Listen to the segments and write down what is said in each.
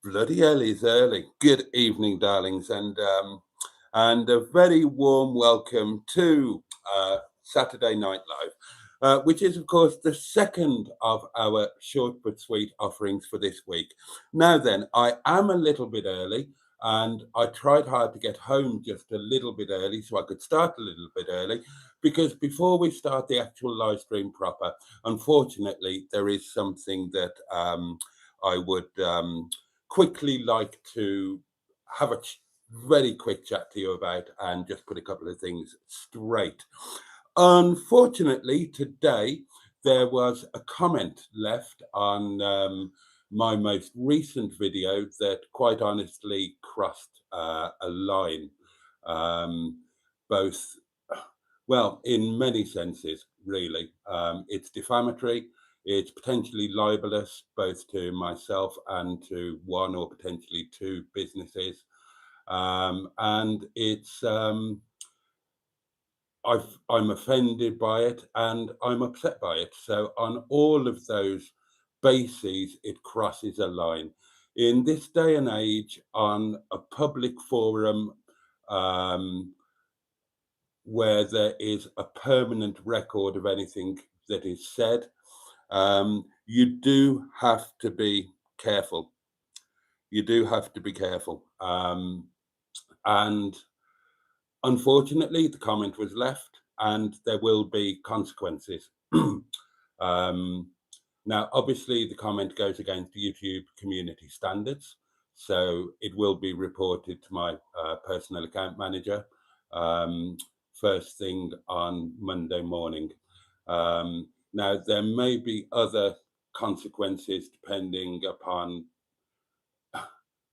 Bloody hell is early. Good evening, darlings, and a very warm welcome to Saturday Night Live, which is, of course, the second of our short but sweet offerings for this week. Now then, I am a little bit early, and I tried hard to get home just a little bit early so I could start a little bit early, because before we start the actual live stream proper, unfortunately, there is something that I would quickly like to have a very quick chat to you about and just put a couple of things straight. Unfortunately, today there was a comment left on my most recent video that quite honestly crossed a line, both, well, in many senses, really. It's defamatory. It's potentially libelous, both to myself and to one or potentially two businesses. And it's, I'm offended by it and I'm upset by it. So on all of those bases, it crosses a line. In this day and age, on a public forum, where there is a permanent record of anything that is said, you do have to be careful. You do have to be careful. And unfortunately, the comment was left and there will be consequences. Now, obviously, the comment goes against YouTube community standards, so it will be reported to my personal account manager first thing on Monday morning. Now, there may be other consequences depending upon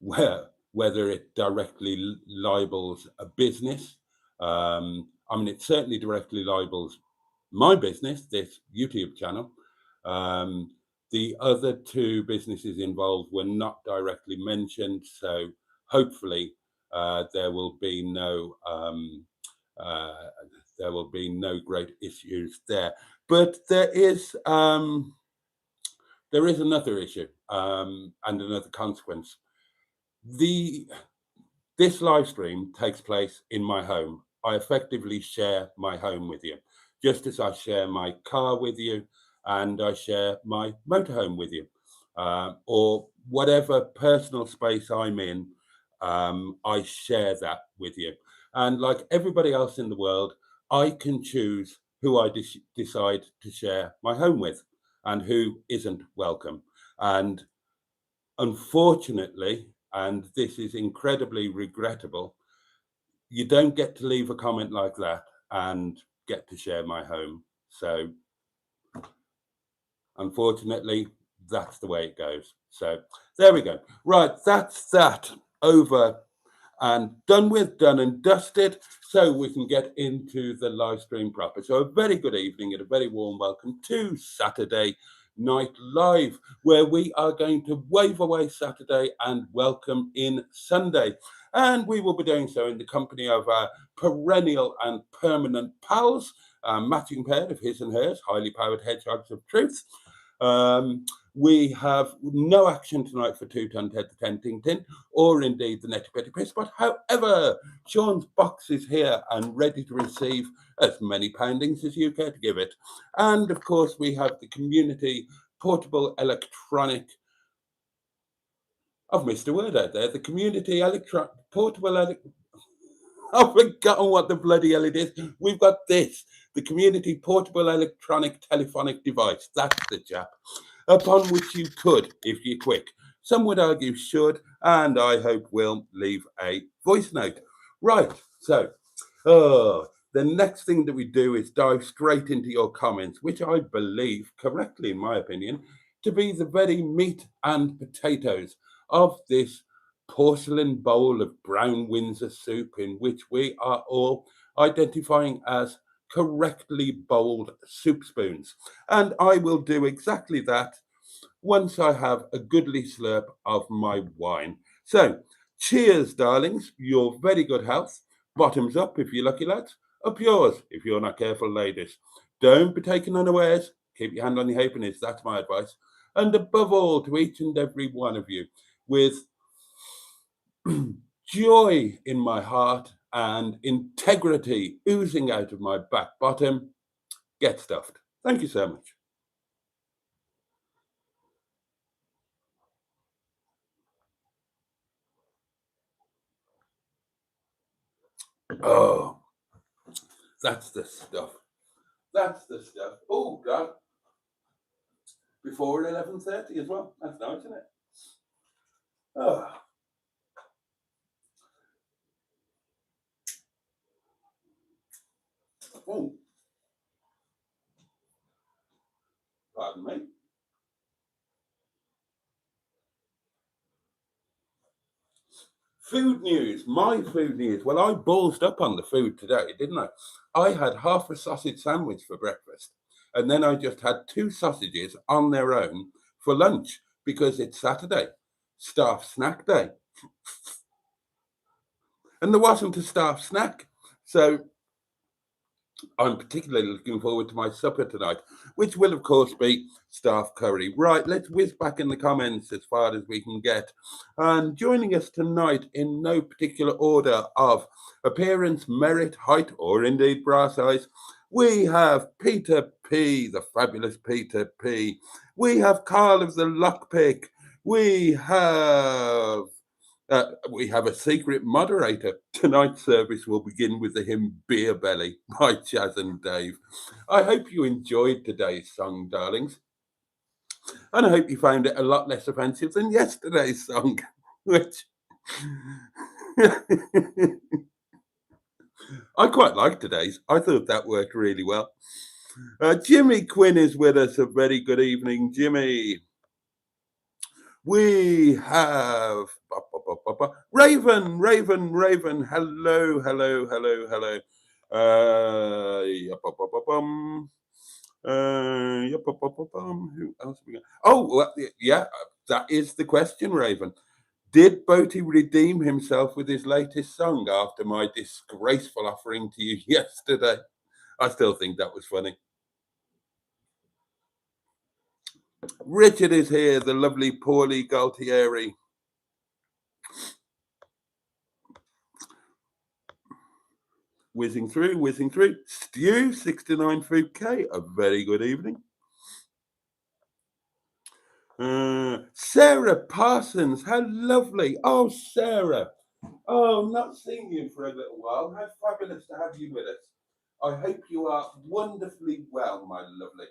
whether it directly libels a business. I mean, it certainly directly libels my business, this YouTube channel. The other two businesses involved were not directly mentioned, so hopefully there will be no great issues there. But there is another issue and another consequence. This live stream takes place in my home. I effectively share my home with you, just as I share my car with you and I share my motorhome with you, or whatever personal space I'm in, I share that with you. And like everybody else in the world, I can choose who I decide to share my home with and who isn't welcome. And unfortunately, and this is incredibly regrettable, you don't get to leave a comment like that and get to share my home. So unfortunately, that's the way it goes. So there we go. Right, that's that over and done with, done and dusted, so we can get into the live stream proper. So a very good evening and a very warm welcome to Saturday Night Live, where we are going to wave away Saturday and welcome in Sunday. And we will be doing so in the company of our perennial and permanent pals, matching pair of his and hers, highly powered hedgehogs of truth. We have no action tonight for 2 Ton Ted the Tentington, or indeed the Netty Piss, but however, Sean's box is here and ready to receive as many poundings as you care to give it. And of course, we have the community portable electronic. I've missed a word out there. The community portable I've forgotten what the bloody hell it is. We've got this, the community portable electronic telephonic device. That's the chap, upon which you could, if you're quick. Some would argue should, and I hope will leave a voice note. Right, so the next thing that we do is dive straight into your comments, which I believe, correctly in my opinion, to be the very meat and potatoes of this porcelain bowl of brown Windsor soup, in which we are all identifying as correctly bowled soup spoons. And I will do exactly that once I have a goodly slurp of my wine. So cheers, darlings, your very good health. Bottoms up if you're lucky, lads. Up yours if you're not careful, ladies. Don't be taken unawares. Keep your hand on your halfpennies, that's my advice. And above all, to each and every one of you, with joy in my heart and integrity oozing out of my back bottom, get stuffed. Thank you so much. Oh, that's the stuff. That's the stuff. Oh, God. Before 11:30 as well. That's nice, isn't it? Oh. Oh. Pardon me. Food news, my food news. Well, I ballsed up on the food today, didn't I? I had half a sausage sandwich for breakfast, and then I just had 2 sausages on their own for lunch because it's Saturday, staff snack day. And there wasn't a staff snack. So I'm particularly looking forward to my supper tonight, which will, of course, be staff curry. Right, let's whiz back in the comments as far as we can get. And joining us tonight in no particular order of appearance, merit, height, or indeed bra size, we have Peter P, the fabulous Peter P. We have Carl of the Lockpick. We have a secret moderator. Tonight's service will begin with the hymn Beer Belly by Chaz and Dave. I hope you enjoyed today's song, darlings. And I hope you found it a lot less offensive than yesterday's song, which I quite liked today's. I thought that worked really well. Jimmy Quinn is with us. A very good evening, Jimmy. We have Raven. Hello. Who else we got? Oh, well, yeah, that is the question, Raven. Did Boaty redeem himself with his latest song after my disgraceful offering to you yesterday? I still think that was funny. Richard is here, the lovely Paulie Galtieri. Whizzing through. Stew, 69 Fruit K, a very good evening. Sarah Parsons, how lovely. Oh, Sarah. Oh, not seen you for a little while. How fabulous to have you with us. I hope you are wonderfully well, my lovely.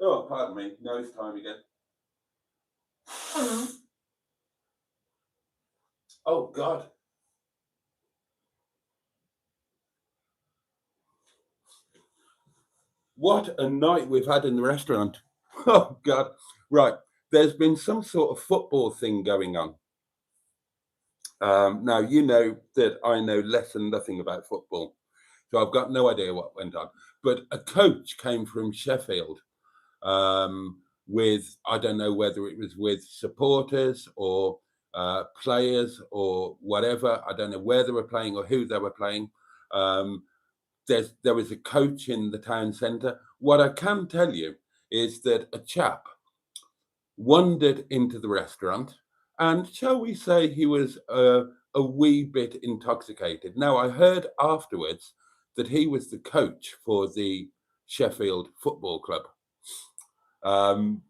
Oh, pardon me. Nose time again. Oh, God. What a night we've had in the restaurant. Oh, God. Right. There's been some sort of football thing going on. Now, you know that I know less than nothing about football. So I've got no idea what went on. But a coach came from Sheffield with, I don't know whether it was with supporters or players or whatever. I don't know where they were playing or who they were playing. There was a coach in the town centre. What I can tell you is that a chap wandered into the restaurant and, shall we say, he was a wee bit intoxicated. Now, I heard afterwards that he was the coach for the Sheffield Football Club. The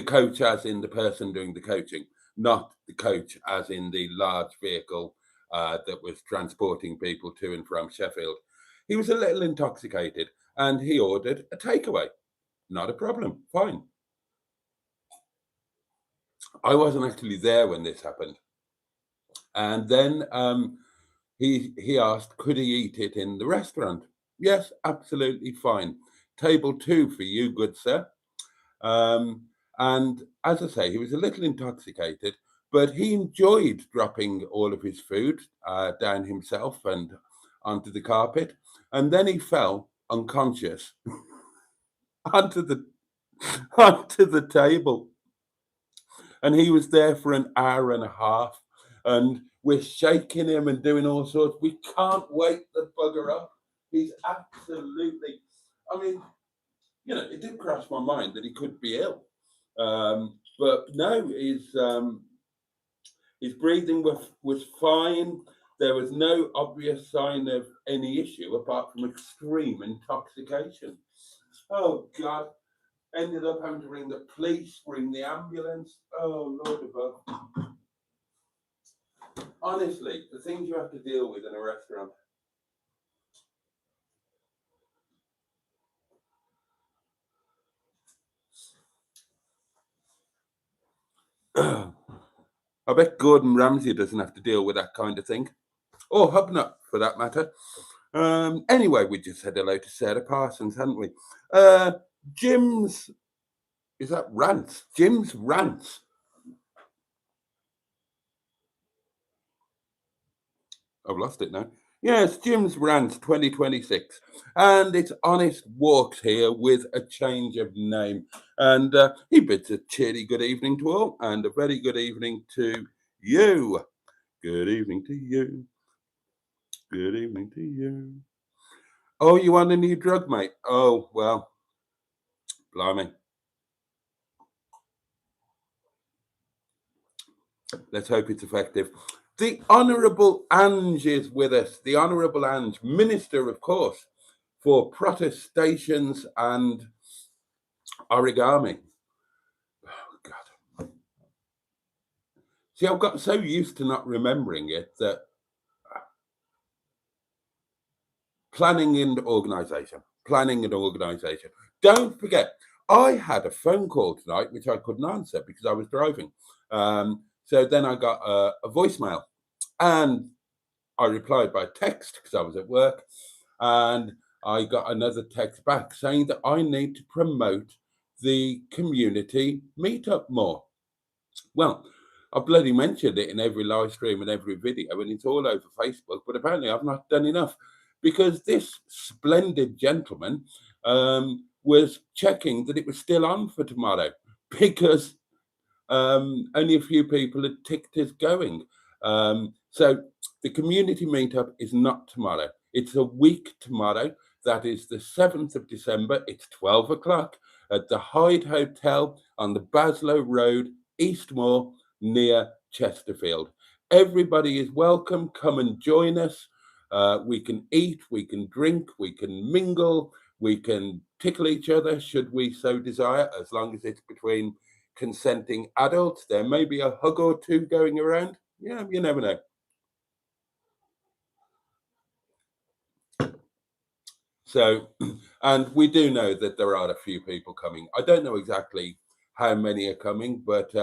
coach as in the person doing the coaching, not the coach as in the large vehicle that was transporting people to and from Sheffield. He was a little intoxicated and he ordered a takeaway. Not a problem, fine. I wasn't actually there when this happened. And then he asked, could he eat it in the restaurant? Yes, absolutely fine. Table 2 for you, good sir. And as I say, he was a little intoxicated, but he enjoyed dropping all of his food down himself and onto the carpet. And then he fell unconscious onto the table. And he was there for an hour and a half. And we're shaking him and doing all sorts. We can't wake the bugger up. He's absolutely, I mean, you know, it did cross my mind that he could be ill. But no, his breathing was fine. There was no obvious sign of any issue apart from extreme intoxication. Oh, God. Ended up having to ring the police, ring the ambulance. Oh, Lord above. Honestly, the things you have to deal with in a restaurant. I bet Gordon Ramsay doesn't have to deal with that kind of thing. Or Hubnut, for that matter. Anyway, we just said hello to Sarah Parsons, hadn't we? Jim's, is that Rants? Jim's Rants. I've lost it now. Yes, Jim's Rants 2026. And it's Honest Walks here with a change of name. And he bids a cheery good evening to all and a very good evening to you. Good evening to you. Good evening to you. Oh, you want a new drug, mate? Oh, well, blimey. Let's hope it's effective. The Honourable Ange is with us. The Honourable Ange, Minister, of course, for protestations and origami. Oh, God. See, I've got so used to not remembering it that planning and organisation. Don't forget, I had a phone call tonight, which I couldn't answer because I was driving. So then I got a voicemail and I replied by text because I was at work. And I got another text back saying that I need to promote the community meetup more. Well, I bloody mentioned it in every live stream and every video, and it's all over Facebook, but apparently I've not done enough because this splendid gentleman was checking that it was still on for tomorrow because only a few people had ticked as going. So the community meetup is not tomorrow. It's a week tomorrow. That is the 7th of December. It's 12 o'clock at the Hyde Hotel on the Baslow Road, Eastmoor, near Chesterfield. Everybody is welcome. Come and join us. We can eat, we can drink, we can mingle, we can tickle each other should we so desire, as long as it's between consenting adults. There may be a hug or two going around. Yeah, you never know. So, and we do know that there are a few people coming. I don't know exactly how many are coming, but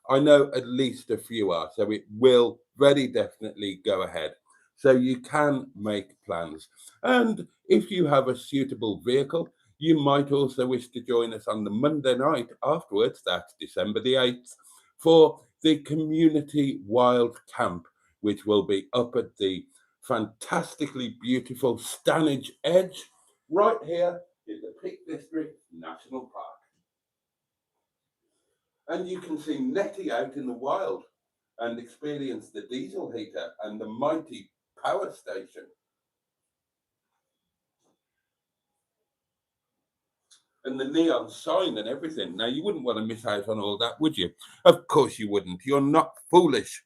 I know at least a few are. So it will very definitely go ahead. So you can make plans. And if you have a suitable vehicle, you might also wish to join us on the Monday night afterwards, that's December the 8th, for the Community Wild Camp, which will be up at the fantastically beautiful Stanage Edge, right here in the Peak District National Park. And you can see Netty out in the wild and experience the diesel heater and the mighty power station. And the neon sign and everything. Now, you wouldn't want to miss out on all that, would you? Of course you wouldn't. You're not foolish.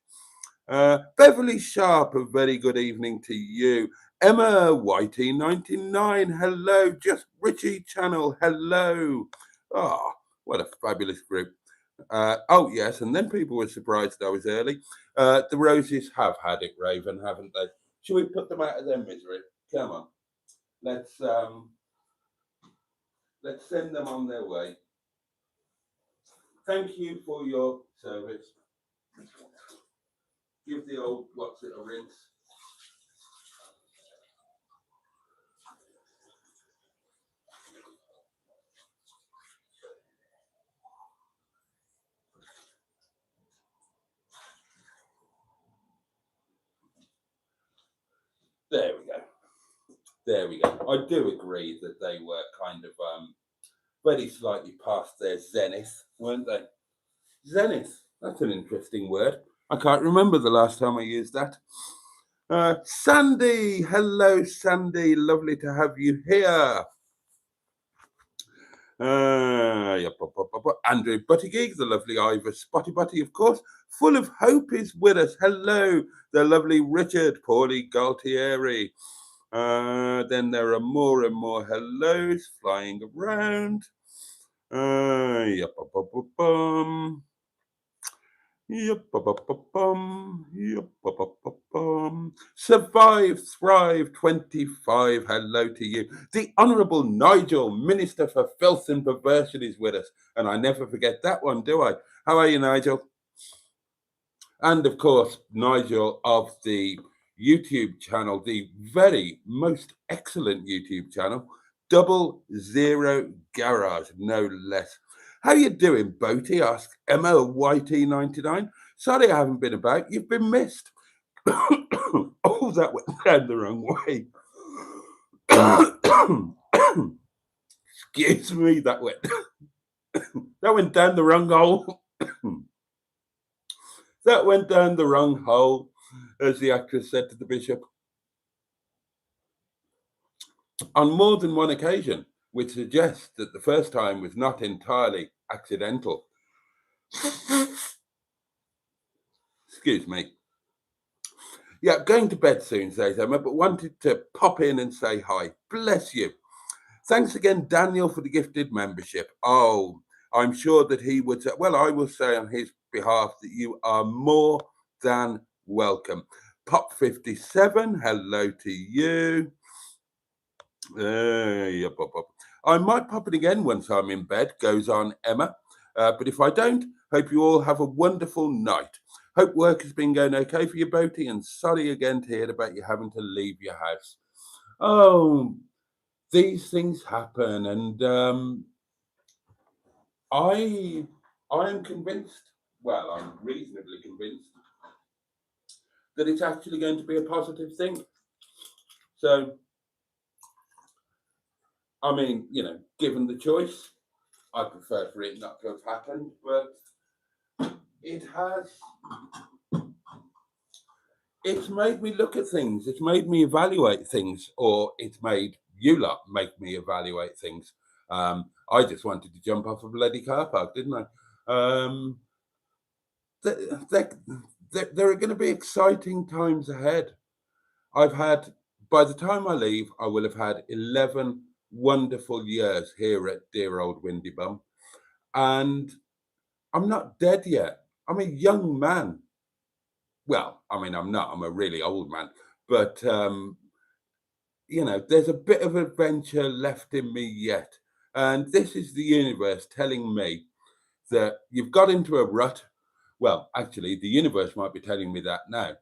Beverly Sharp, a very good evening to you. Emma YT99, hello. Just Richie Channel, hello. Oh, what a fabulous group. Oh, yes, and then people were surprised I was early. The Roses have had it, Raven, haven't they? Shall we put them out of their misery? Come on. Let's send them on their way. Thank you for your service. Give the old what's it a rinse. There we go. There we go. I do agree that they were kind of very slightly past their zenith, weren't they? Zenith. That's an interesting word. I can't remember the last time I used that. Sandy, hello, Sandy. Lovely to have you here. Andrew Buttigieg, the lovely Ivor Spotty Butty, of course. Full of Hope is with us. Hello, the lovely Richard Paulie Galtieri. Then there are more and more hellos flying around. Survive, Thrive 25. Hello to you. The Honourable Nigel, Minister for Filth and Perversion, is with us. And I never forget that one, do I? How are you, Nigel? And of course, Nigel of the YouTube channel, the very most excellent YouTube channel, 00 Garage, no less. How you doing, Boaty? Asked Emma YT99. Sorry I haven't been about. You've been missed. Oh, that went down the wrong way. Excuse me, that went down the wrong hole. That went down the wrong hole, as the actress said to the bishop. On more than one occasion, which suggests that the first time was not entirely accidental. Excuse me. Yeah, going to bed soon, says Emma, but wanted to pop in and say hi. Bless you. Thanks again, Daniel, for the gifted membership. Oh, I'm sure that he would say, well, I will say on his behalf that you are more than welcome. Pop 57, hello to you. I might pop it again once I'm in bed, goes on Emma. But if I don't, hope you all have a wonderful night. Hope work has been going okay for you, Boaty, and sorry again to hear about you having to leave your house. Oh, these things happen, and I am convinced, well, I'm reasonably convinced, that it's actually going to be a positive thing. So, I mean, you know, given the choice, I prefer for it not to have happened, but it has. It's made me look at things. It's made me evaluate things, or it's made you lot make me evaluate things. I just wanted to jump off a bloody car park, didn't I? There are going to be exciting times ahead. By the time I leave, I will have had 11 wonderful years here at dear old Windy Bum. And I'm not dead yet. I'm a young man. Well, I mean, I'm not. I'm a really old man. But, you know, there's a bit of adventure left in me yet. And this is the universe telling me that you've got into a rut. Well, actually, the universe might be telling me that now. A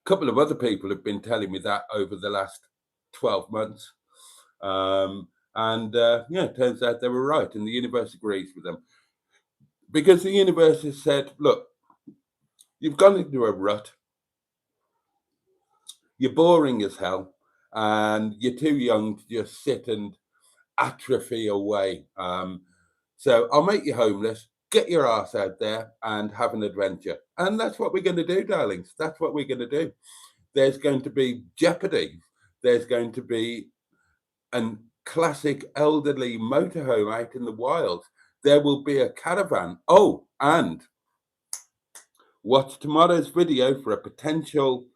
couple of other people have been telling me that over the last 12 months. Yeah, it turns out they were right, and the universe agrees with them. Because the universe has said, look, you've gone into a rut. You're boring as hell, and you're too young to just sit and atrophy away. So I'll make you homeless, get your ass out there and have an adventure. And that's what we're going to do, darlings. That's what we're going to do. There's going to be jeopardy. There's going to be a classic elderly motorhome out in the wilds. There will be a caravan. Oh, and watch tomorrow's video for a potential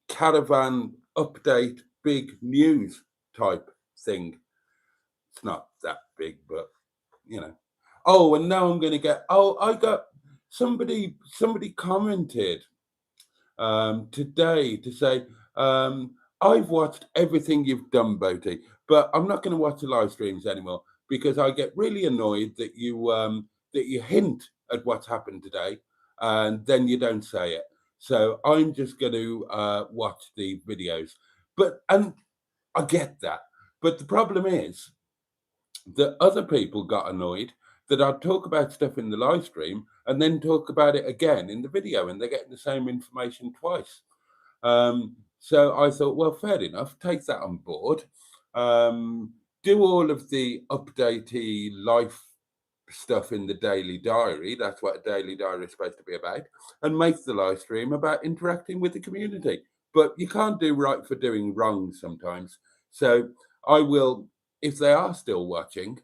caravan update, big news type thing. It's not that big, but you know. Oh, and now I'm going to get. Oh, I got somebody commented today to say I've watched everything you've done, Boaty, but I'm not going to watch the live streams anymore because I get really annoyed that you hint at what's happened today and then you don't say it. So I'm just going to watch the videos. And I get that. But the problem is that other people got annoyed that I'd talk about stuff in the live stream and then talk about it again in the video, and they're getting the same information twice. So I thought, well, fair enough, take that on board. Do all of the updatey life stuff in the daily diary. That's what a daily diary is supposed to be about, and make the live stream about interacting with the community. But you can't do right for doing wrong sometimes. So I will, if they are still watching,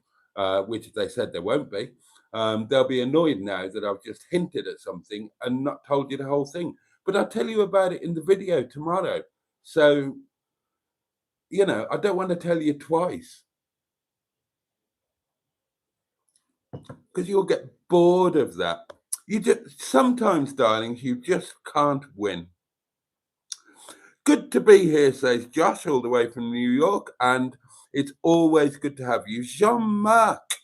which they said they won't be, they'll be annoyed now that I've just hinted at something and not told you the whole thing. But I'll tell you about it in the video tomorrow. So, you know, I don't want to tell you twice, because you'll get bored of that. You just, sometimes, darlings, you just can't win. Good to be here, says Josh, all the way from New York, and it's always good to have you. Jean-Marc,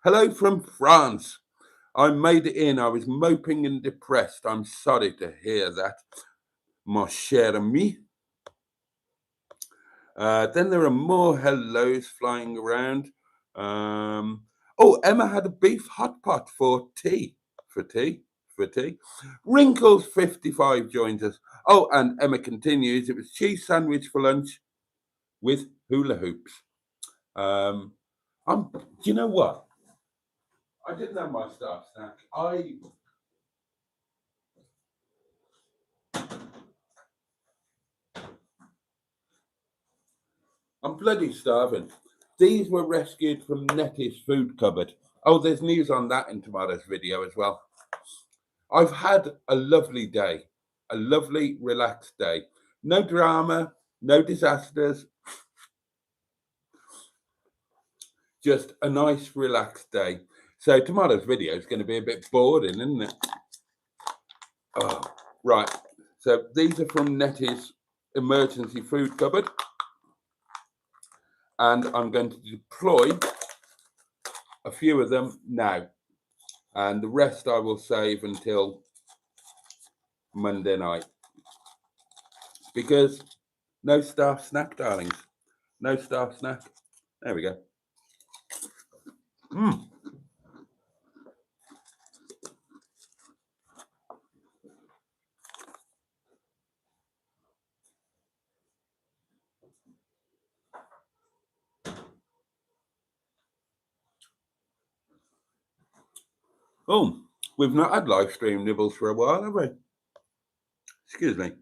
hello from France. I made it in. I was moping and depressed. I'm sorry to hear that, mon cher ami. Then there are more hellos flying around. Oh, Emma had a beef hot pot for tea. For tea. Wrinkles 55 joins us. Oh, and Emma continues. It was cheese sandwich for lunch with hula hoops. Do you know what? I didn't have my staff snack. I'm bloody starving. These were rescued from Nettie's food cupboard. Oh, there's news on that in tomorrow's video as well. I've had a lovely day, a lovely, relaxed day. No drama, no disasters. Just a nice, relaxed day. So tomorrow's video is going to be a bit boring, isn't it? Oh, right. So these are from Nettie's emergency food cupboard. And I'm going to deploy a few of them now. And the rest I will save until Monday night. Because no staff snack, darlings. No staff snack. There we go. Oh, we've not had live stream nibbles for a while, have we? Excuse me.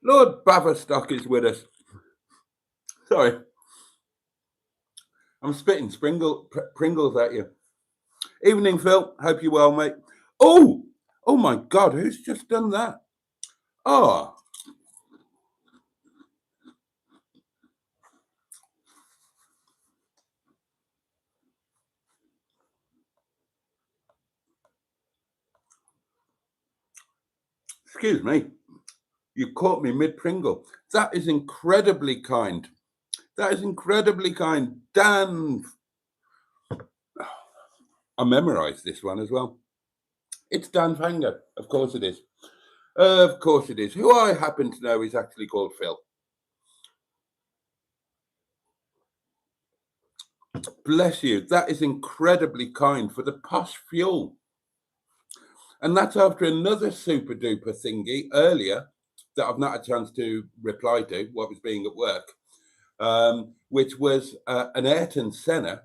Lord Baverstock is with us. Sorry. I'm spitting Pringles at you. Evening, Phil. Hope you're well, mate. Oh my God, who's just done that? Oh. Excuse me. You caught me mid-Pringle. That is incredibly kind. That is incredibly kind. Dan. I memorised this one as well. It's Dan Fanger. Of course it is. Of course it is. Who I happen to know is actually called Phil. Bless you. That is incredibly kind for the posh fuel. And that's after another super duper thingy earlier that I've not had a chance to reply to, what was being at work, which was an Ayrton Senna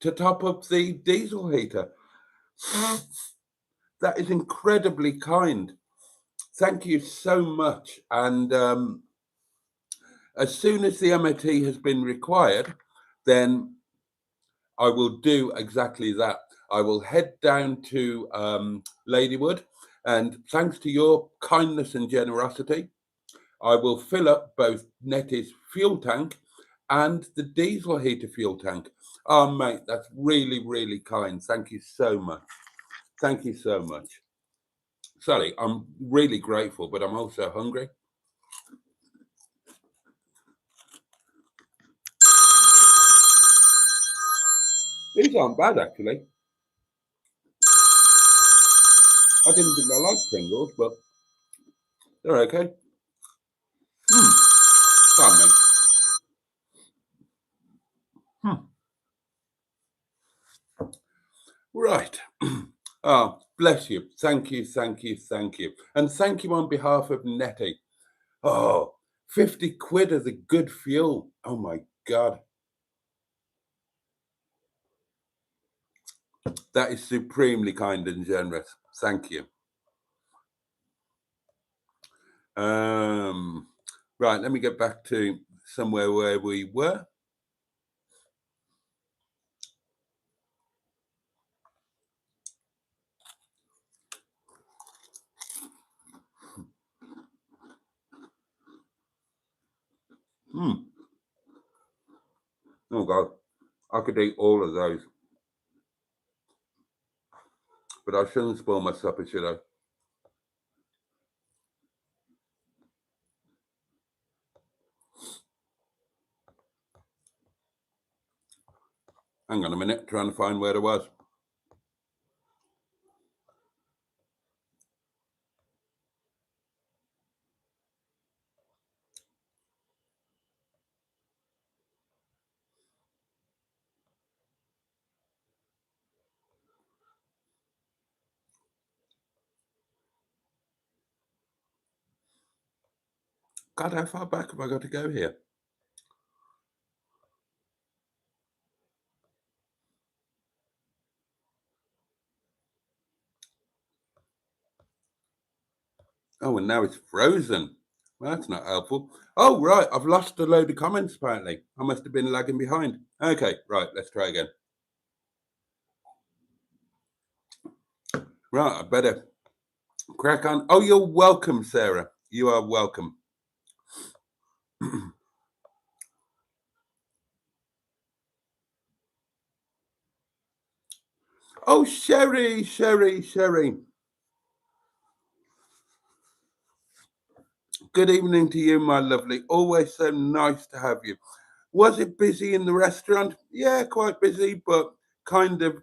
to top up the diesel heater. That is incredibly kind. Thank you so much. And as soon as the MOT has been required, then I will do exactly that. I will head down to Ladywood, and thanks to your kindness and generosity, I will fill up both Nettie's fuel tank and the diesel heater fuel tank. Oh, mate, that's really, really kind. Thank you so much. Thank you so much. Sorry, I'm really grateful, but I'm also hungry. These aren't bad, actually. I didn't think I liked Pringles, but they're okay. Fine, mate. Right. Oh, bless you. Thank you, thank you, thank you. And thank you on behalf of Nettie. Oh, 50 quid of the good fuel. Oh, my God. That is supremely kind and generous. Thank you. Right, let me get back to somewhere where we were. Oh God, I could eat all of those. But I shouldn't spoil my supper, should I? Hang on a minute, trying to find where it was. God, how far back have I got to go here? Oh, and now it's frozen. Well, that's not helpful. Oh, right, I've lost a load of comments apparently. I must have been lagging behind. Okay, right, let's try again. Right, I better crack on. Oh, you're welcome, Sarah. You are welcome. Oh, Sherry. Good evening to you, my lovely. Always so nice to have you. Was it busy in the restaurant? Yeah, quite busy, but kind of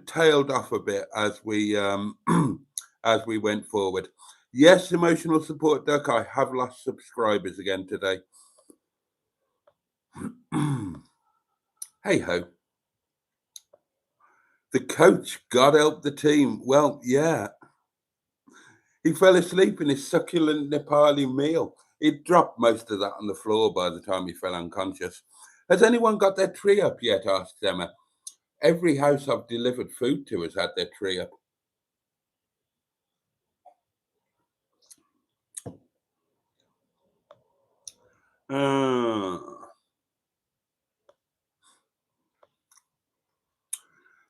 tailed off a bit as we as we went forward. Yes, emotional support duck. I have lost subscribers again today. Hey ho. The coach, God help the team. Well, yeah. He fell asleep in his succulent Nepali meal. He'd dropped most of that on the floor by the time he fell unconscious. Has anyone got their tree up yet? Asked Emma. Every house I've delivered food to has had their tree up.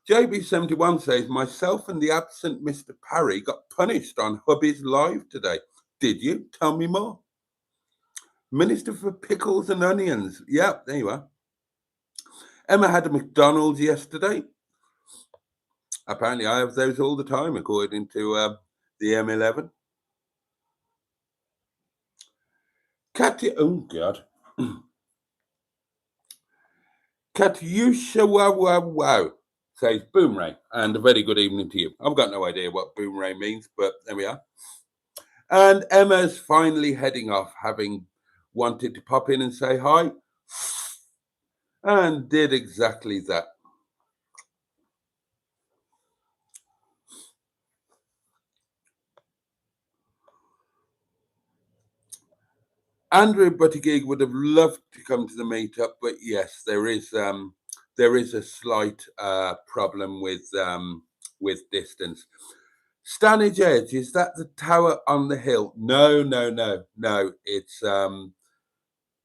JB71 says, myself and the absent Mr. Parry got punished on Hubby's Live today. Did you? Tell me more. Minister for Pickles and Onions. Yep, there you are. Emma had a McDonald's yesterday. Apparently, I have those all the time, according to the M11. Katia, oh God. Katyusha wow says boomerang, and a very good evening to you. I've got no idea what boomerang means, but there we are. And Emma's finally heading off, having wanted to pop in and say hi, and did exactly that. Andrew Buttigieg would have loved to come to the meetup, but yes, there is a slight problem with distance. Stanage Edge, is that the tower on the hill? No. It's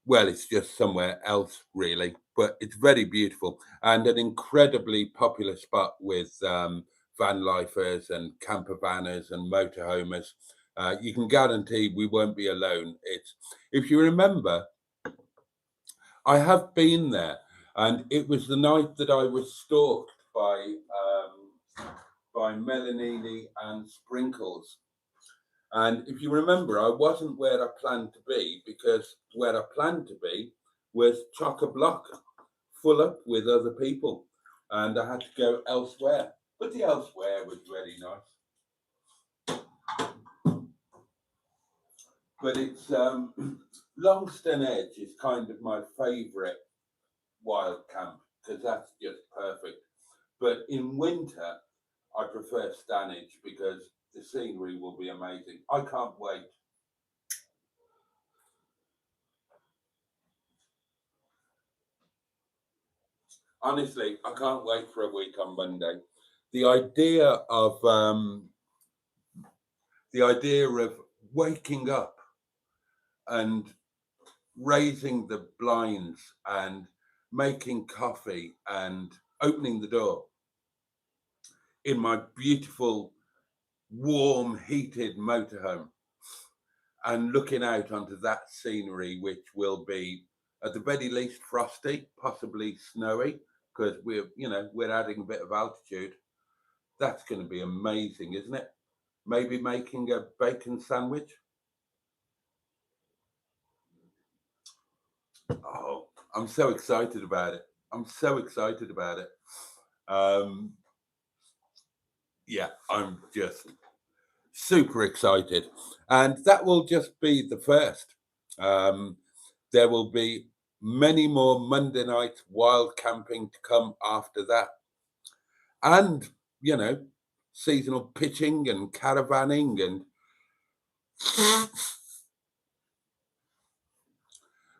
well, it's just somewhere else really, but it's very beautiful and an incredibly popular spot with van lifers and camper vanners and motorhomers. You can guarantee we won't be alone. It's, if you remember, I have been there, and it was the night that I was stalked by Melanie and Sprinkles. And if you remember, I wasn't where I planned to be, because where I planned to be was chock-a-block, full up with other people, and I had to go elsewhere. But the elsewhere was really nice. But it's Longstone Edge is kind of my favourite wild camp, because that's just perfect. But in winter, I prefer Stanage because the scenery will be amazing. I can't wait. Honestly, I can't wait for a week on Monday. The idea of waking up and raising the blinds and making coffee and opening the door in my beautiful, warm, heated motorhome and looking out onto that scenery, which will be at the very least frosty, possibly snowy, because we're adding a bit of altitude. That's going to be amazing, isn't it? Maybe making a bacon sandwich. Oh, I'm so excited about it. I'm so excited about it. Yeah, I'm just super excited. And that will just be the first. There will be many more Monday night wild camping to come after that. And, seasonal pitching and caravanning and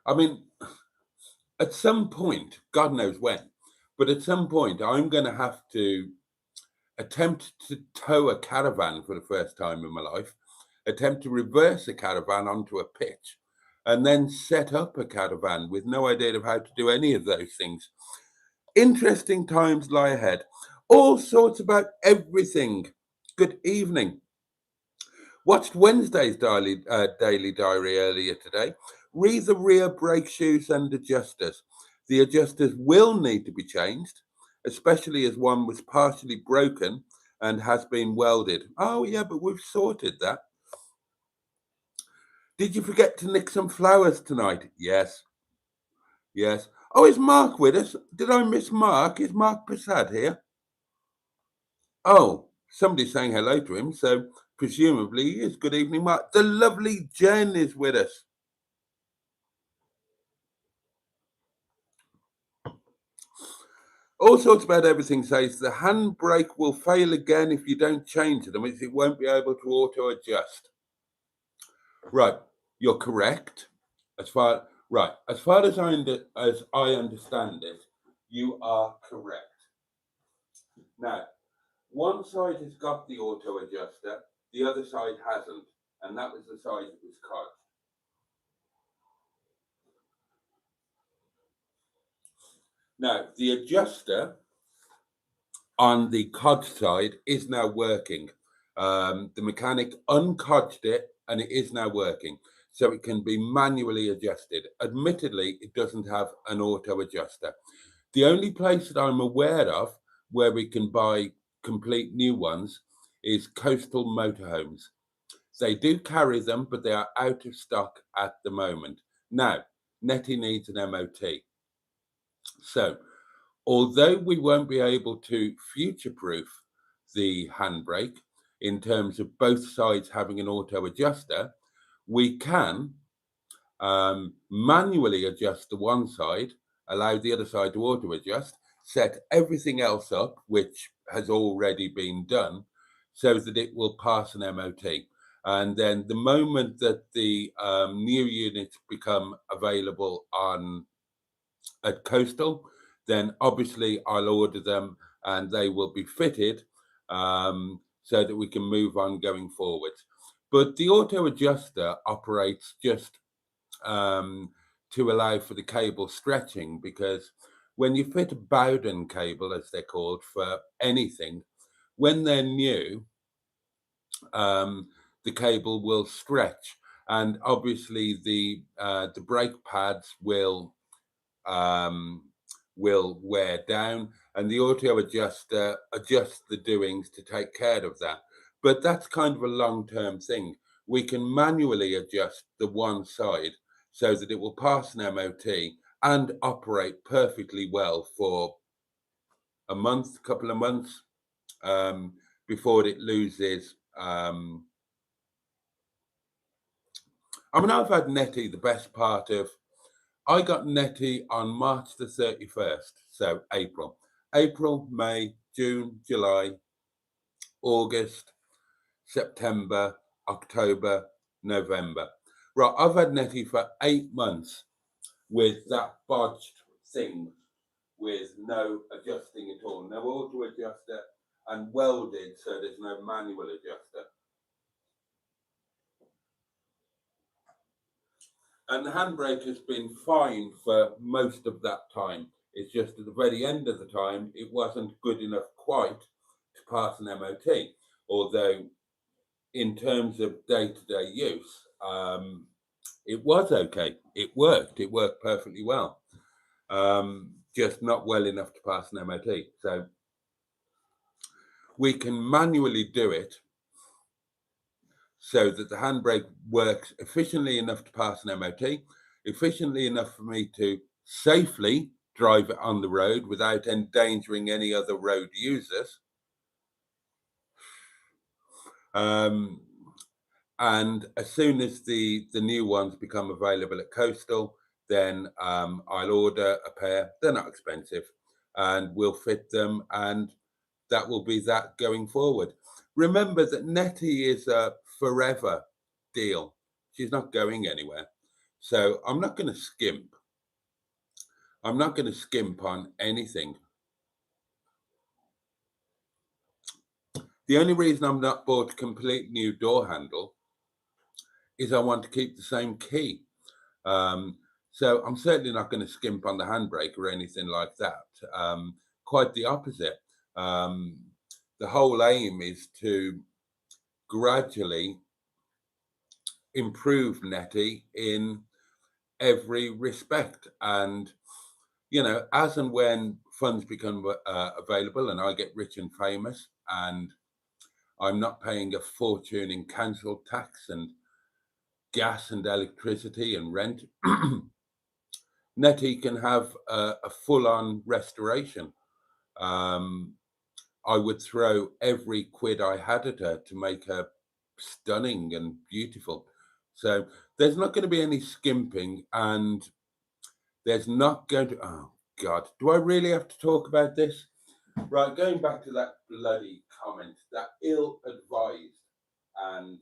I mean, at some point, God knows when, but at some point I'm going to have to attempt to tow a caravan for the first time in my life, attempt to reverse a caravan onto a pitch, and then set up a caravan with no idea of how to do any of those things. Interesting times lie ahead. All sorts about everything. Good evening. Watched Wednesday's daily diary earlier today. Read the rear brake shoes and adjusters. The adjusters will need to be changed, especially as one was partially broken and has been welded. Oh yeah, but we've sorted that. Did you forget to nick some flowers tonight? Yes. Yes. Oh, is Mark with us? Did I miss Mark? Is Mark Prasad here? Oh, somebody's saying hello to him, so presumably he is. Good evening, Mark. The lovely Jen is with us. All sorts about everything says the handbrake will fail again if you don't change it, that means it won't be able to auto adjust. Right, you're correct. As far as I understand it, you are correct. Now, one side has got the auto adjuster, the other side hasn't, and that was the side that was cut. Now, the adjuster on the cod side is now working. The mechanic uncodged it and it is now working. So it can be manually adjusted. Admittedly, it doesn't have an auto adjuster. The only place that I'm aware of where we can buy complete new ones is Coastal Motorhomes. They do carry them, but they are out of stock at the moment. Now, NETTY needs an MOT. So, although we won't be able to future-proof the handbrake in terms of both sides having an auto adjuster, we can manually adjust the one side, allow the other side to auto adjust, set everything else up, which has already been done, so that it will pass an MOT. And then the moment that the new units become available at Coastal, then obviously I'll order them and they will be fitted so that we can move on going forward. But the auto adjuster operates just to allow for the cable stretching, because when you fit a Bowden cable, as they're called, for anything, when they're new, the cable will stretch, and obviously the brake pads will wear down, and the auto adjuster adjusts the doings to take care of that. But that's kind of a long-term thing. We can manually adjust the one side so that it will pass an MOT and operate perfectly well for a month, couple of months, before it loses. I've had NETTY the best part of, I got NETTY on March the 31st, so April, May, June, July, August, September, October, November. Right, I've had NETTY for 8 months with that bodged thing with no adjusting at all, no auto adjuster, and welded so there's no manual adjuster. And the handbrake has been fine for most of that time. It's just at the very end of the time, it wasn't good enough quite to pass an MOT. Although in terms of day-to-day use, it was okay. It worked perfectly well. Just not well enough to pass an MOT. So we can manually do it so that the handbrake works efficiently enough to pass an MOT, efficiently enough for me to safely drive it on the road without endangering any other road users. And as soon as the new ones become available at Coastal, then I'll order a pair. They're not expensive, and we'll fit them, and that will be that going forward. Remember that Netty is a forever deal. She's not going anywhere. So I'm not going to skimp. I'm not going to skimp on anything. The only reason I'm not bought a complete new door handle is I want to keep the same key. So I'm certainly not going to skimp on the handbrake or anything like that. Quite the opposite. The whole aim is to gradually improve Netty in every respect. And, you know, as and when funds become available and I get rich and famous and I'm not paying a fortune in council tax and gas and electricity and rent, Netty can have a full-on restoration. I would throw every quid I had at her to make her stunning and beautiful. So there's not going to be any skimping, and there's not going to, oh God, do I really have to talk about this? Right, going back to that bloody comment, that ill-advised and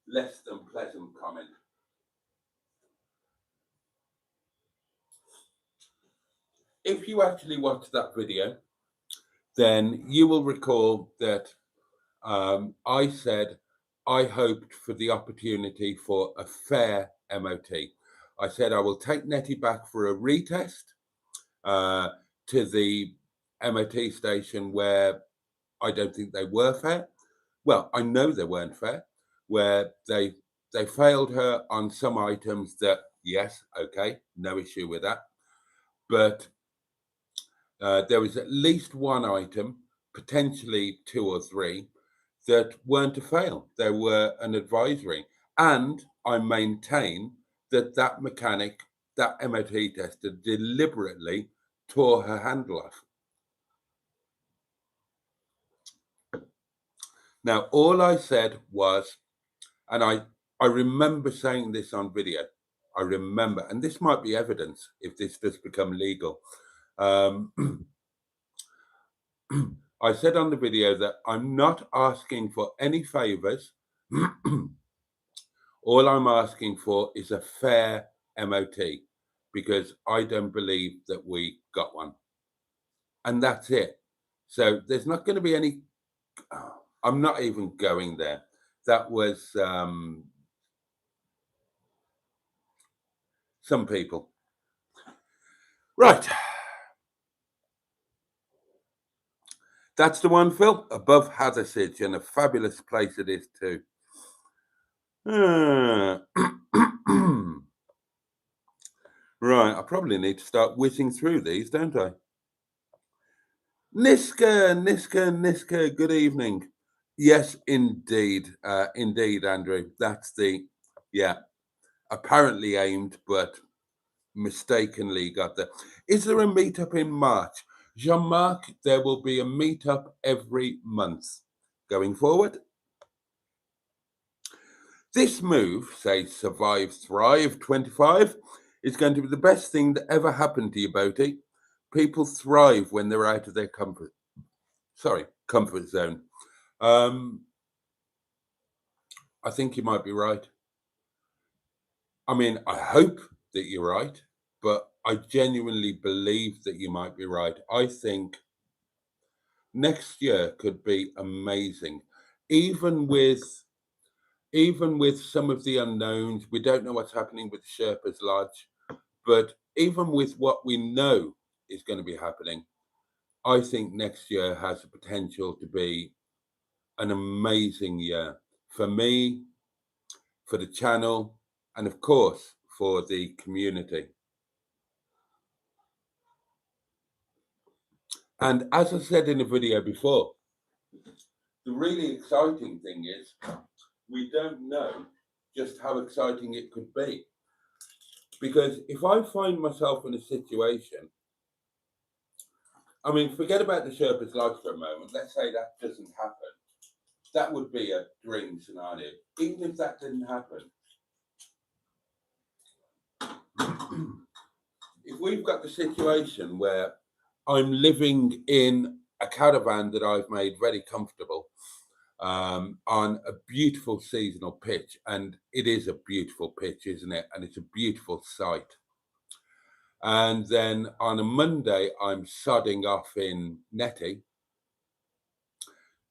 less than pleasant comment. If you actually watch that video, then you will recall that I said I hoped for the opportunity for a fair MOT. I said I will take Netty back for a retest to the MOT station where I don't think they were fair. Well, I know they weren't fair, where they failed her on some items that, yes, okay, no issue with that. But there was at least one item, potentially two or three, that weren't a fail. They were an advisory. And I maintain that that mechanic, that MOT tester, deliberately tore her handle off. Now, all I said was, and I remember saying this on video, I remember, and this might be evidence if this does become legal. I said on the video that I'm not asking for any favors. All I'm asking for is a fair MOT, because I don't believe that we got one. And that's it. So there's not going to be any, I'm not even going there. That was some people. Right. That's the one, Phil, above Hathersage, and a fabulous place it is too. Right, I probably need to start whizzing through these, don't I? Niska, good evening. Yes, indeed. Indeed, Andrew. That's the, yeah, apparently aimed, but mistakenly got there. Is there a meetup in March? Jean-Marc, there will be a meetup every month going forward. This move, say Survive Thrive 25, is going to be the best thing that ever happened to you, Boaty. People thrive when they're out of their comfort zone. I think you might be right. I mean, I hope that you're right, but I genuinely believe that you might be right. I think next year could be amazing, even with some of the unknowns. We don't know what's happening with Sherpa's Lodge, but even with what we know is going to be happening, I think next year has the potential to be an amazing year for me, for the channel, and of course for the community. And as I said in the video before, the really exciting thing is we don't know just how exciting it could be. Because if I find myself in a situation, I mean, forget about the Sherpa's Lodge for a moment. Let's say that doesn't happen. That would be a dream scenario. Even if that didn't happen, if we've got the situation where I'm living in a caravan that I've made very comfortable on a beautiful seasonal pitch, and it is a beautiful pitch, isn't it? And it's a beautiful site. And then on a Monday, I'm sodding off in Netty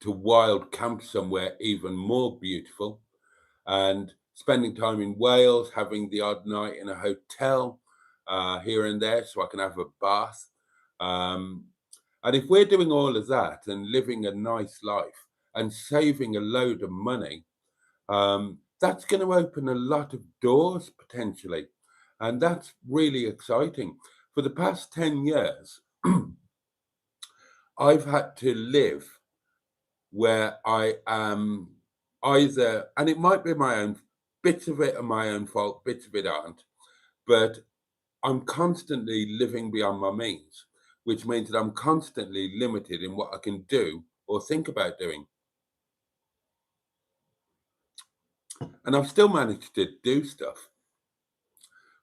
to wild camp somewhere even more beautiful, and spending time in Wales, having the odd night in a hotel here and there so I can have a bath. And if we're doing all of that and living a nice life and saving a load of money, that's going to open a lot of doors potentially. And that's really exciting. For the past 10 years, I've had to live where I am either, and it might be my own, bits of it are my own fault, bits of it aren't, but I'm constantly living beyond my means, which means that I'm constantly limited in what I can do or think about doing. And I've still managed to do stuff.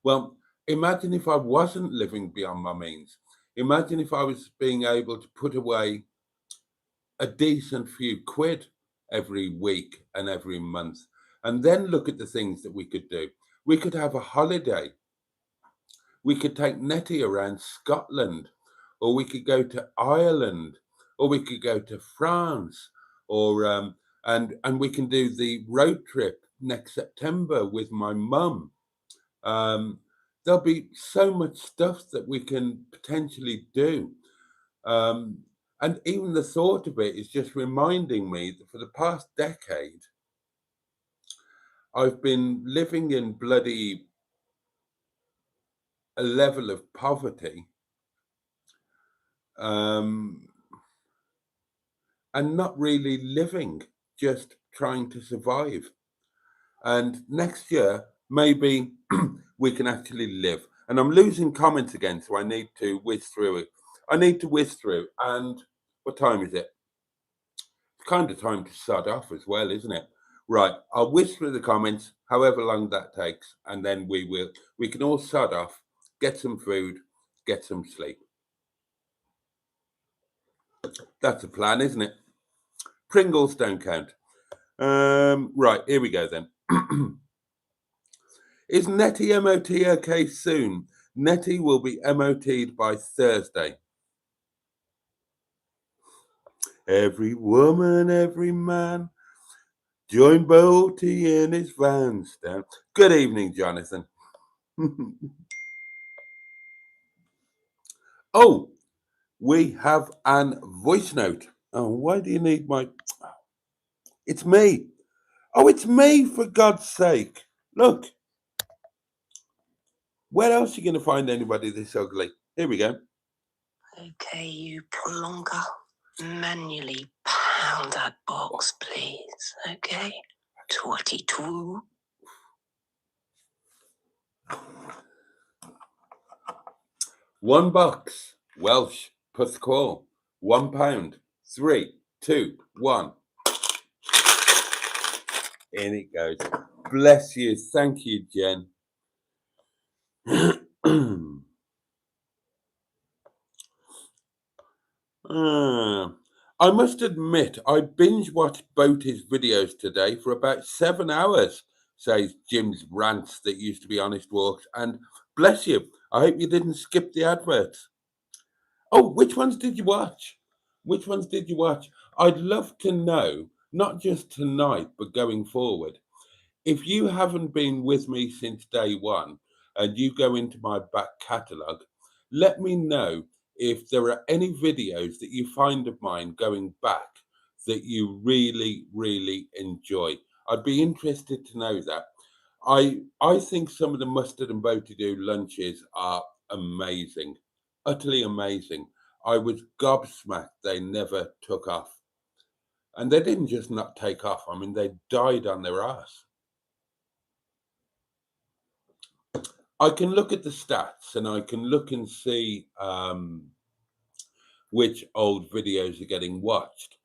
Well, imagine if I wasn't living beyond my means. Imagine if I was being able to put away a decent few quid every week and every month, and then look at the things that we could do. We could have a holiday. We could take Netty around Scotland, or we could go to Ireland, or we could go to France, or and we can do the road trip next September with my mum. There'll be so much stuff that we can potentially do. And even the thought of it is just reminding me that for the past decade, I've been living in bloody a level of poverty, and not really living, just trying to survive. And next year, maybe we can actually live. And I'm losing comments again, so I need to whiz through it. I need to whiz through. And what time is it? It's kind of time to sod off as well, isn't it? Right, I'll whiz through the comments, however long that takes, and then we can all sod off, get some food, get some sleep. That's a plan, isn't it? Pringles don't count. Right, here we go then. Is Netty MOT okay soon? Netty will be MOT'd by Thursday. Every woman, every man, join Boaty in his van stand. Good evening, Jonathan. Oh, we have an voice note. Oh, why do you need my... It's me. Oh, it's me, for God's sake. Look. Where else are you going to find anybody this ugly? Here we go. Okay, you plonker. Manually pound that box, please. Okay? 22. One box. Welsh. Puthquall. £1. 3, 2, 1. In it goes. Bless you. Thank you, Jen. I must admit, I binge watched Boaty's videos today for about 7 hours, says Jim's Rants that used to be Honest Walks, and Bless you. I hope you didn't skip the adverts. Oh, which ones did you watch? Which ones did you watch? I'd love to know, not just tonight, but going forward. If you haven't been with me since day one and you go into my back catalogue, let me know if there are any videos that you find of mine going back that you really, really enjoy. I'd be interested to know that. I think some of the Mustard and Boaty do lunches are amazing, utterly amazing. I was gobsmacked they never took off. And they didn't just not take off, I mean, they died on their ass. I can look at the stats and I can look and see which old videos are getting watched,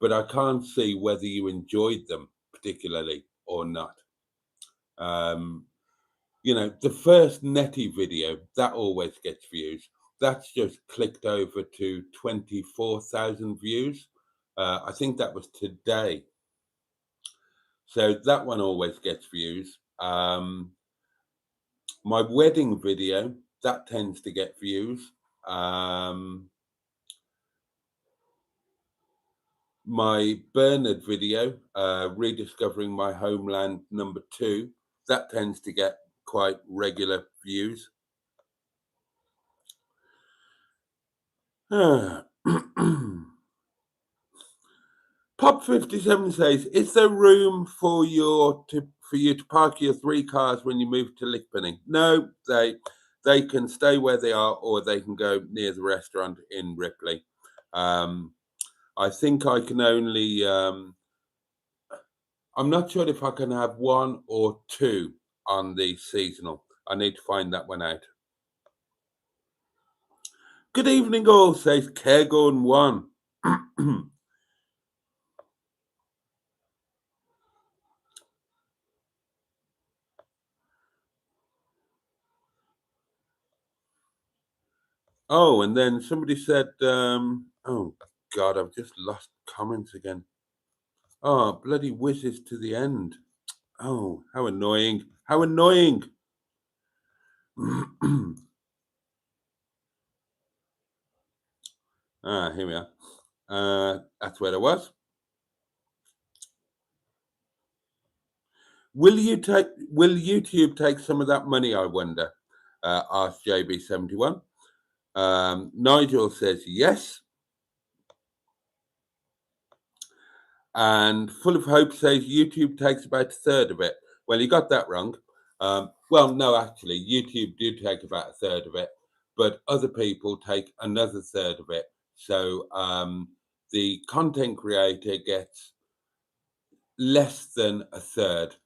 but I can't see whether you enjoyed them particularly or not. You know, the first NETTY video, that always gets views. That's just clicked over to 24,000 views. I think that was today. So that one always gets views. My wedding video, that tends to get views. My Bernard video, rediscovering my homeland #2, that tends to get quite regular views. Pop 57 says, is there room for you to park your 3 cars when you move to Lickpenny? No, they can stay where they are, or they can go near the restaurant in Ripley. I think I can only I'm not sure if I can have 1 or 2 on the seasonal. I need to find that one out. Good evening all, says Cairgorn 1. Oh, and then somebody said, oh God, I've just lost comments again. Oh, bloody whizzes to the end. Oh, how annoying. How annoying. Here we are. That's where I was. Will YouTube take some of that money, I wonder? Asked JB71. Nigel says yes. And Full of Hope says YouTube takes about 1/3 of it. Well, you got that wrong. Well, no, actually, YouTube do take about 1/3 of it, but other people take another 1/3 of it. So the content creator gets less than 1/3.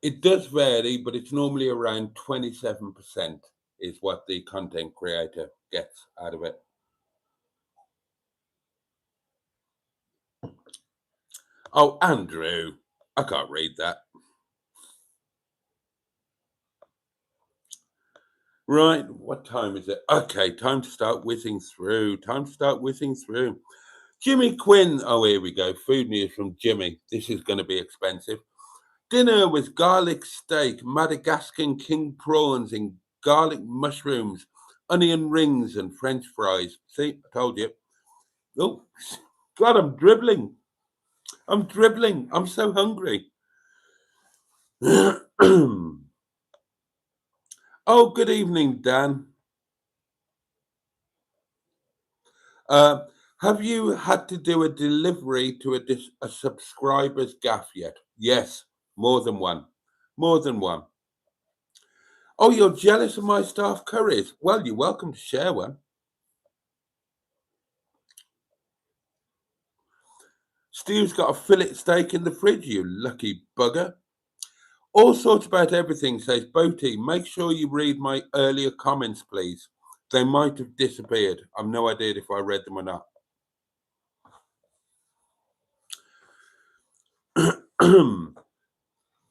It does vary, but it's normally around 27% is what the content creator gets out of it. Oh, Andrew, I can't read that. Right, what time is it? Okay, time to start whizzing through. Jimmy Quinn. Oh, here we go. Food news from Jimmy. This is going to be expensive. Dinner with garlic steak, Madagascan king prawns in garlic mushrooms, onion rings and French fries. See, I told you. Oh, God, I'm dribbling. I'm so hungry. Oh, good evening, Dan. Have you had to do a delivery to a subscriber's gaff yet? Yes, more than one. More than one. Oh, you're jealous of my staff curries? Well, you're welcome to share one. Steve's got a fillet steak in the fridge, you lucky bugger. All sorts about everything, says Boaty. Make sure you read my earlier comments, please. They might have disappeared. I've no idea if I read them or not.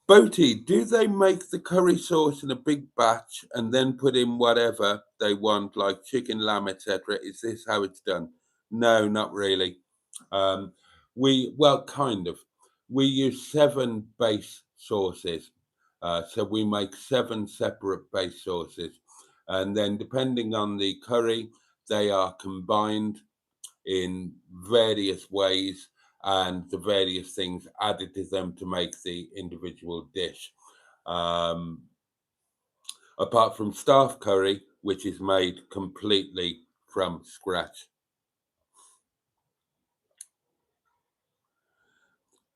Boaty, do they make the curry sauce in a big batch and then put in whatever they want, like chicken, lamb, etc.? Is this how it's done? No, not really. Well, kind of. We use 7 base sauces, So we make 7 separate base sauces. And then depending on the curry, they are combined in various ways and the various things added to them to make the individual dish. Apart from staff curry, which is made completely from scratch.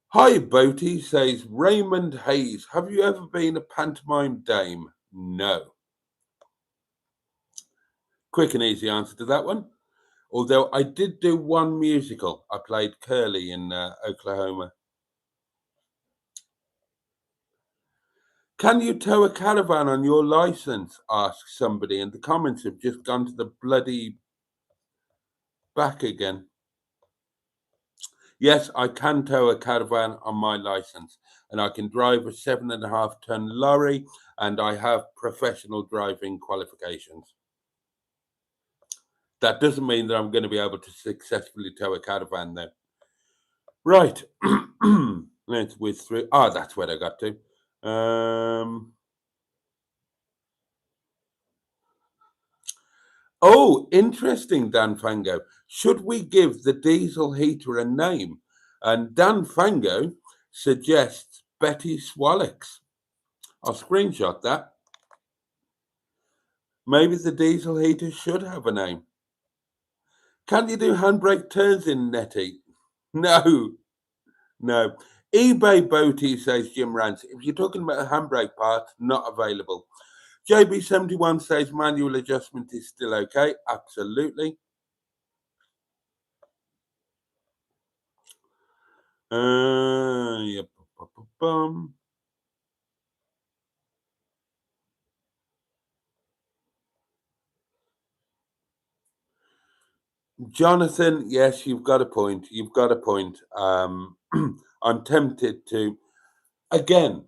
Hi, Boaty, says Raymond Hayes. Have you ever been a pantomime dame? No. Quick and easy answer to that one. Although I did do one musical. I played Curly in Oklahoma. Can you tow a caravan on your license? Asks somebody, and the comments have just gone to the bloody back again. Yes, I can tow a caravan on my license, and I can drive a 7.5-ton lorry, and I have professional driving qualifications. That doesn't mean that I'm going to be able to successfully tow a caravan, though. Right, let's whiz through. Ah, that's where I got to. Oh, interesting, Dan Fango. Should we give the diesel heater a name? And Dan Fango suggests Betty Swallox. I'll screenshot that. Maybe the diesel heater should have a name. Can you do handbrake turns in NETTY? No. eBay Boaty, says Jim Rance. If you're talking about a handbrake part, not available. JB71 says manual adjustment is still okay. Absolutely. Yep. Jonathan, yes, you've got a point. I'm tempted to. Again,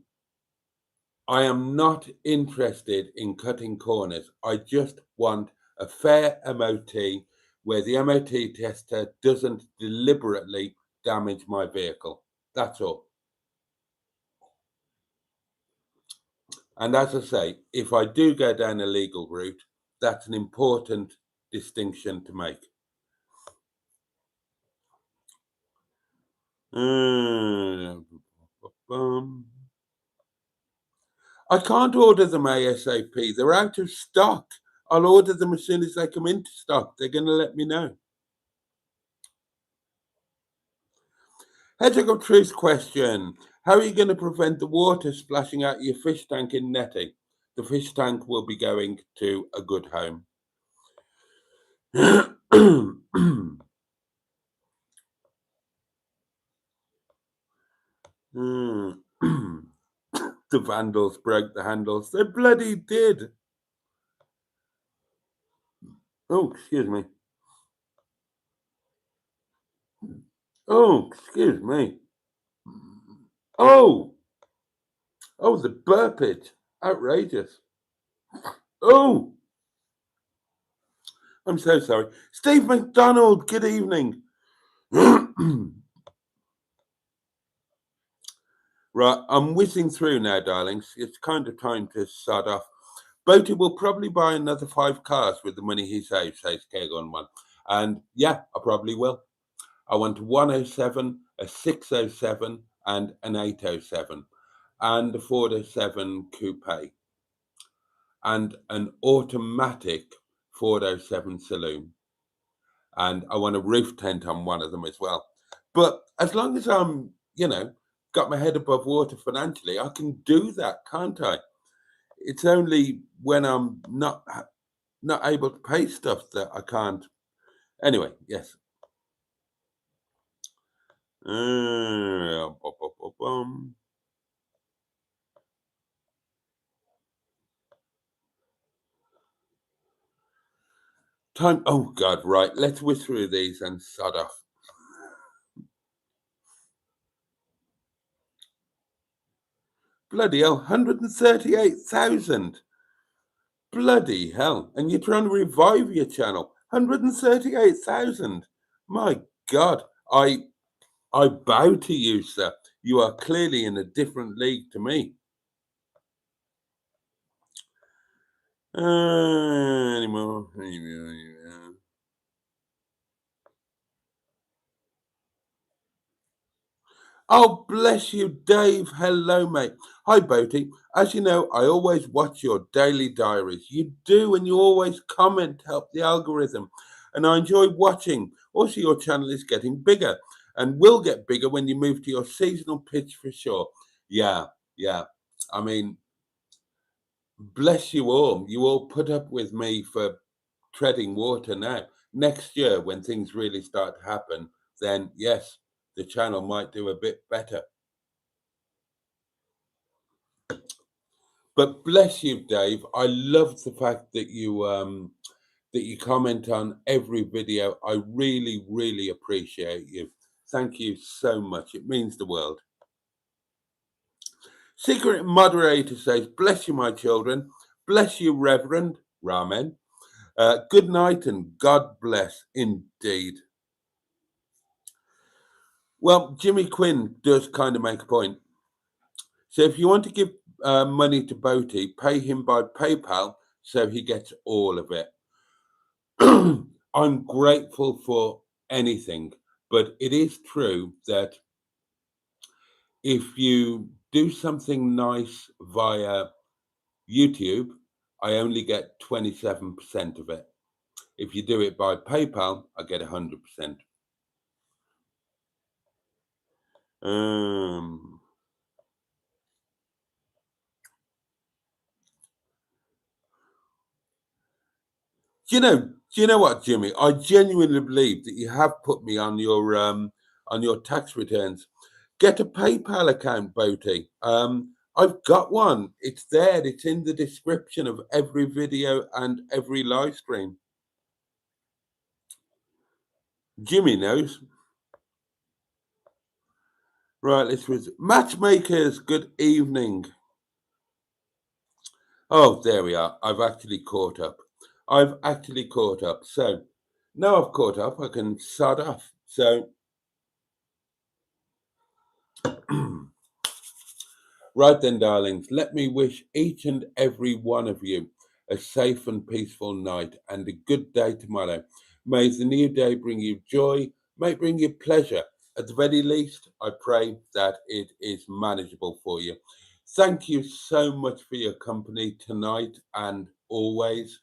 I am not interested in cutting corners. I just want a fair MOT where the MOT tester doesn't deliberately damage my vehicle. That's all. And as I say, if I do go down a legal route, that's an important distinction to make. I can't order them ASAP. They're out of stock. I'll order them as soon as they come into stock. They're going to let me know. Hedgehog of Truth question. How are you going to prevent the water splashing out your fish tank in NETTY? The fish tank will be going to a good home. The vandals broke the handles. They bloody did. Oh, excuse me. Oh, excuse me. Oh, the burpage. Outrageous. Oh, I'm so sorry. Steve McDonald, good evening. Right, I'm whizzing through now, darlings. It's kind of time to start off. Boaty will probably buy another 5 cars with the money he saves, says Kegon1. And yeah, I probably will. I want a 107, a 607, and an 807, and a 407 coupe, and an automatic 407 saloon. And I want a roof tent on one of them as well. But as long as I'm, got my head above water financially, I can do that, can't I? It's only when I'm not able to pay stuff that I can't. Anyway, yes. Time. Oh God! Right. Let's whiz through these and sod off. Bloody hell! 138,000. Bloody hell! And you're trying to revive your channel. 138,000. My God! I bow to you, sir. You are clearly in a different league to me. Anymore. Oh, bless you, Dave. Hello, mate. Hi, Boaty. As you know, I always watch your daily diaries. You do, and you always comment to help the algorithm. And I enjoy watching. Also, your channel is getting bigger and will get bigger when you move to your seasonal pitch for sure. Yeah, yeah. I mean, bless you all. You all put up with me for treading water now. Next year, when things really start to happen, then yes, the channel might do a bit better. But bless you, Dave. I love the fact that you comment on every video. I really, really appreciate you. Thank you so much. It means the world. Secret moderator says, "Bless you, my children. Bless you, Reverend Ramen. Good night and God bless indeed." Well, Jimmy Quinn does kind of make a point. So if you want to give money to Boaty, pay him by PayPal so he gets all of it. I'm grateful for anything, but it is true that if you do something nice via YouTube, I only get 27% of it. If you do it by PayPal, I get 100%. Do you know what, Jimmy? I genuinely believe that you have put me on your tax returns. Get a PayPal account, Boaty. I've got one. It's there. It's in the description of every video and every live stream. Jimmy knows. Right, this was matchmakers. Good evening. Oh, there we are. I've actually caught up. So now I've caught up, I can sod off. So right then, darlings, let me wish each and every one of you a safe and peaceful night and a good day tomorrow. May the new day bring you joy, may it bring you pleasure. At the very least, I pray that it is manageable for you. Thank you so much for your company tonight and always.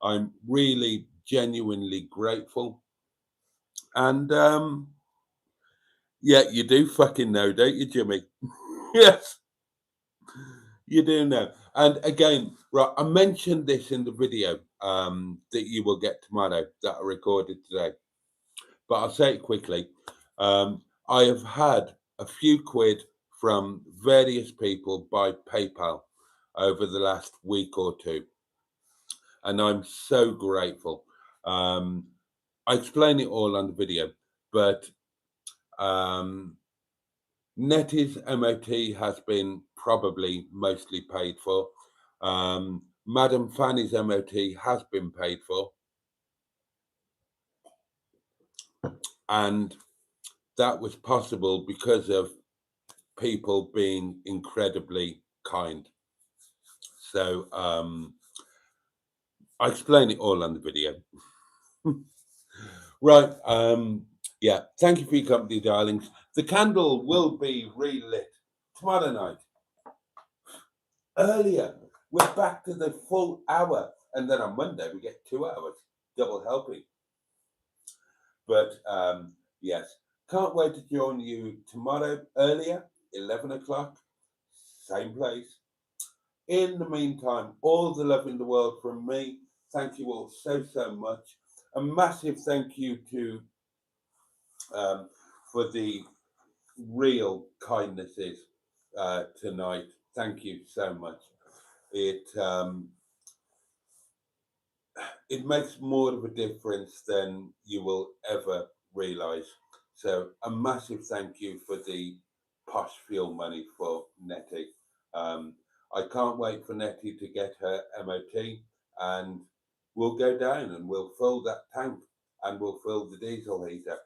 I'm really genuinely grateful. And yeah, you do fucking know, don't you, Jimmy? Yes. You do know. And again, right, I mentioned this in the video that you will get tomorrow that I recorded today, but I'll say it quickly. I have had a few quid from various people by PayPal over the last week or two, and I'm so grateful. I explain it all on the video, but Netty's MOT has been probably mostly paid for. Madam Fanny's MOT has been paid for. And that was possible because of people being incredibly kind. So I explain it all on the video. Right. Yeah. Thank you for your company, darlings. The candle will be relit tomorrow night. Earlier, we're back to the full hour, and then on Monday we get 2 hours, double helping. But yes, can't wait to join you tomorrow earlier, 11 o'clock, same place. In the meantime, all the love in the world from me. Thank you all so, so much. A massive thank you to for the real kindnesses tonight. Thank you so much. It makes more of a difference than you will ever realize. So a massive thank you for the posh fuel money for Netty. I can't wait for Netty to get her MOT, and we'll go down and we'll fill that tank and we'll fill the diesel heater,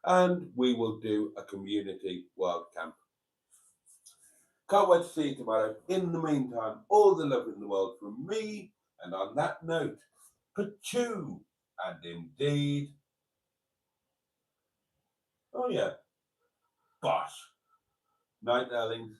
and we will do a community wild camp. Can't wait to see you tomorrow. In the meantime, all the love in the world from me And on that note, Peugeot, and indeed, oh yeah, Bosch. Night, darlings.